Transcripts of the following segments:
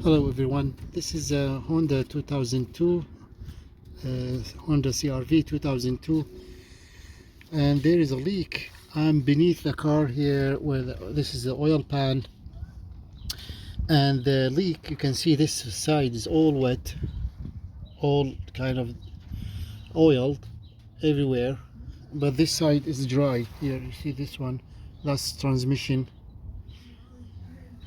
Hello everyone, this is a Honda 2002, Honda CR-V 2002, and there is a leak. I'm beneath the car here where this is the oil pan, and the leak, you can see this side is all wet, all kind of oiled everywhere, but this side is dry. Here you see this one, that's transmission,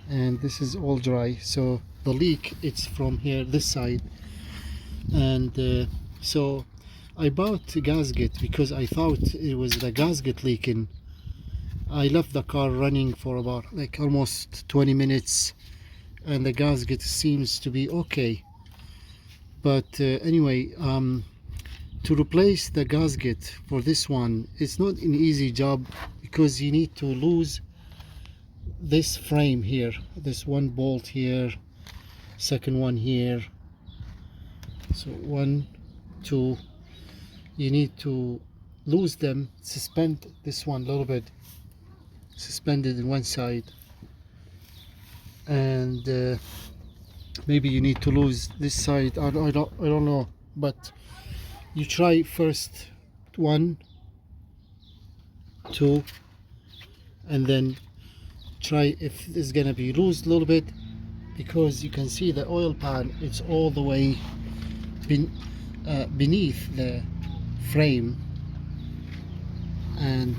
and this is all dry. So the leak, it's from here, this side. And so I bought a gasket because I thought it was the gasket leaking. I left the car running for about like almost 20 minutes and the gasket seems to be okay, but anyway, to replace the gasket for this one, it's not an easy job because you need to lose this frame here, this one bolt here, second one here, so 1, 2, you need to lose them, suspend this one a little bit, suspended in one side, and maybe you need to lose this side. I don't know, but you try first 1, 2, and then try if it's gonna be loose a little bit, because you can see the oil pan, it's all the way beneath the frame, and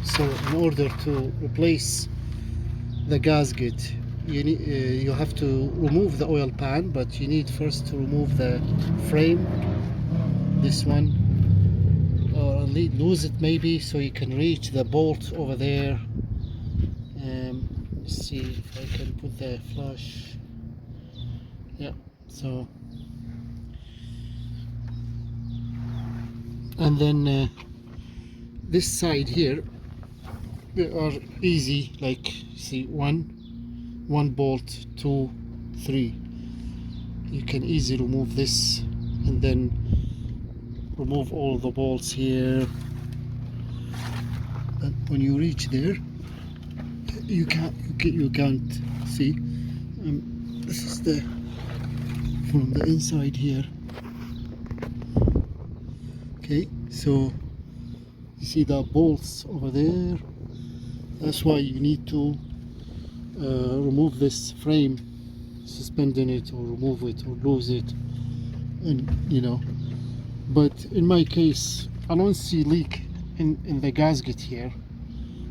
so in order to replace the gasket, you have to remove the oil pan, but you need first to remove the frame, this one, or lose it maybe so you can reach the bolt over there. Let's see if I can put the flash. Yeah, so and then this side here, they are easy, like see, one bolt, 2, 3, you can easily remove this, and then remove all the bolts here, but when you reach there you can't see. This is the from the inside here. Okay, so you see the bolts over there. That's why you need to remove this frame, suspending it or remove it or lose it, and you know. But in my case, I don't see leak in the gasket here.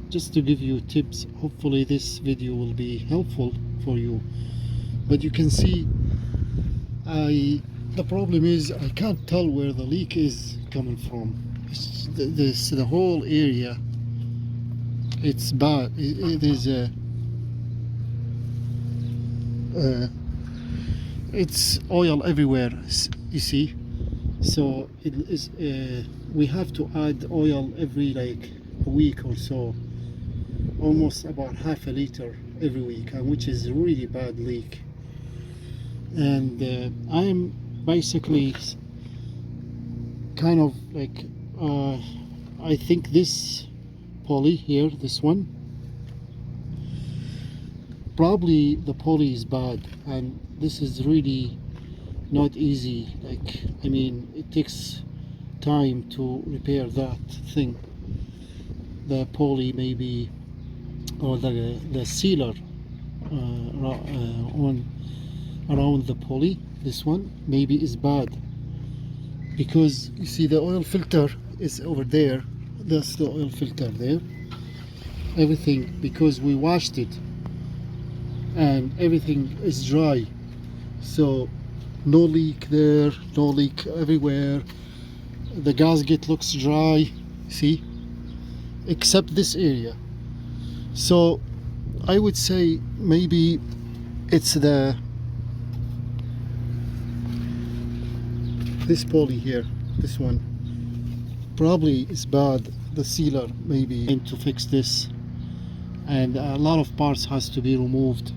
Just to give you tips, hopefully this video will be helpful for you. But you can see, the problem is I can't tell where the leak is coming from. The whole area, it's bad. It is it's oil everywhere, you see. So it is we have to add oil every like a week or so, almost about half a liter every week, which is a really bad leak. And I'm basically kind of like I think this pulley here, this one, probably the pulley is bad, and this is really not easy. Like, I mean, it takes time to repair that thing, the pulley maybe, or the sealer around the pulley, this one maybe is bad, because you see the oil filter is over there. That's the oil filter there, everything, because we washed it and everything is dry, so no leak there, no leak everywhere. The gasket looks dry, see, except this area. So I would say maybe it's this pulley here, this one probably is bad. The sealer maybe aim to fix this, and a lot of parts has to be removed.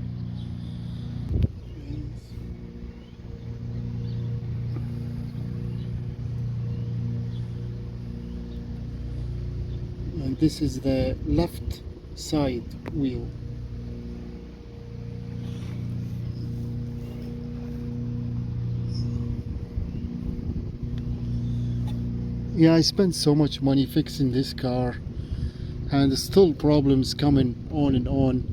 And this is the left side wheel. Yeah, I spent so much money fixing this car, and still problems coming on and on.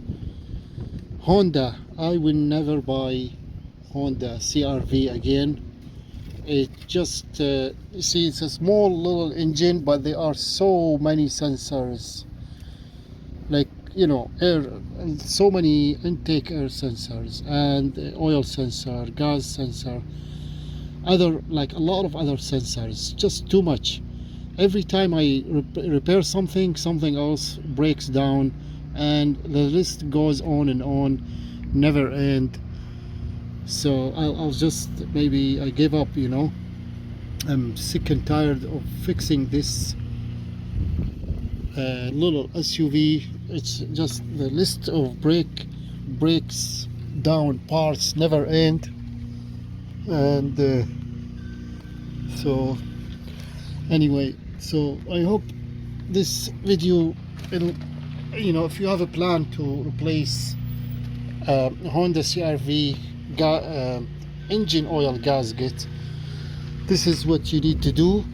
Honda, I will never buy Honda CRV again. It just see, it's a small little engine, but there are so many sensors, like, you know, air, so many intake air sensors and oil sensor, gas sensor, other, like a lot of other sensors. Just too much. Every time I repair something, something else breaks down, and the list goes on and on, never end. So I'll just, maybe I give up, you know. I'm sick and tired of fixing this little SUV. It's just the list of breaks down parts never end. And so anyway, so I hope this video will, you know, if you have a plan to replace Honda CRV engine oil gasket, this is what you need to do.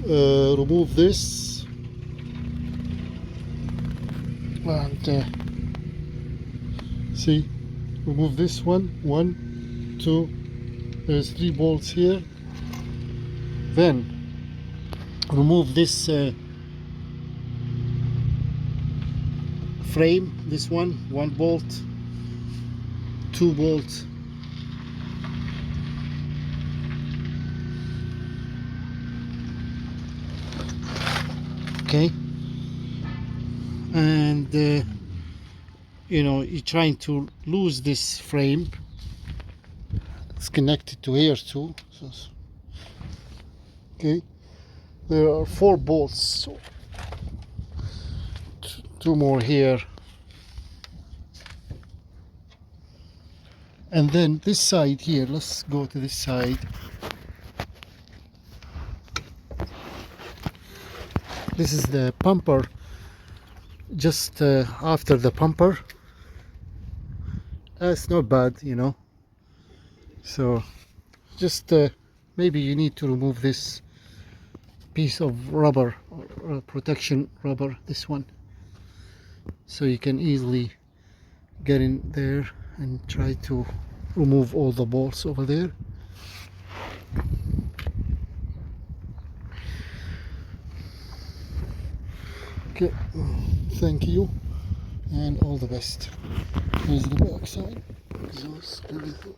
Remove this, and see, remove this one, 2, there's 3 bolts here. Then remove this frame, this one, 1 bolt, 2 bolts, okay. And you know, you're trying to lose this frame. It's connected to here too, so, okay. There are 4 bolts, so 2 more here. And then this side here, let's go to this side. This is the bumper, just after the bumper. It's not bad, you know. So just maybe you need to remove this piece of rubber, or protection rubber, this one, so you can easily get in there and try to remove all the bolts over there. Okay, thank you and all the best. Here's the back side, exhaust, everything.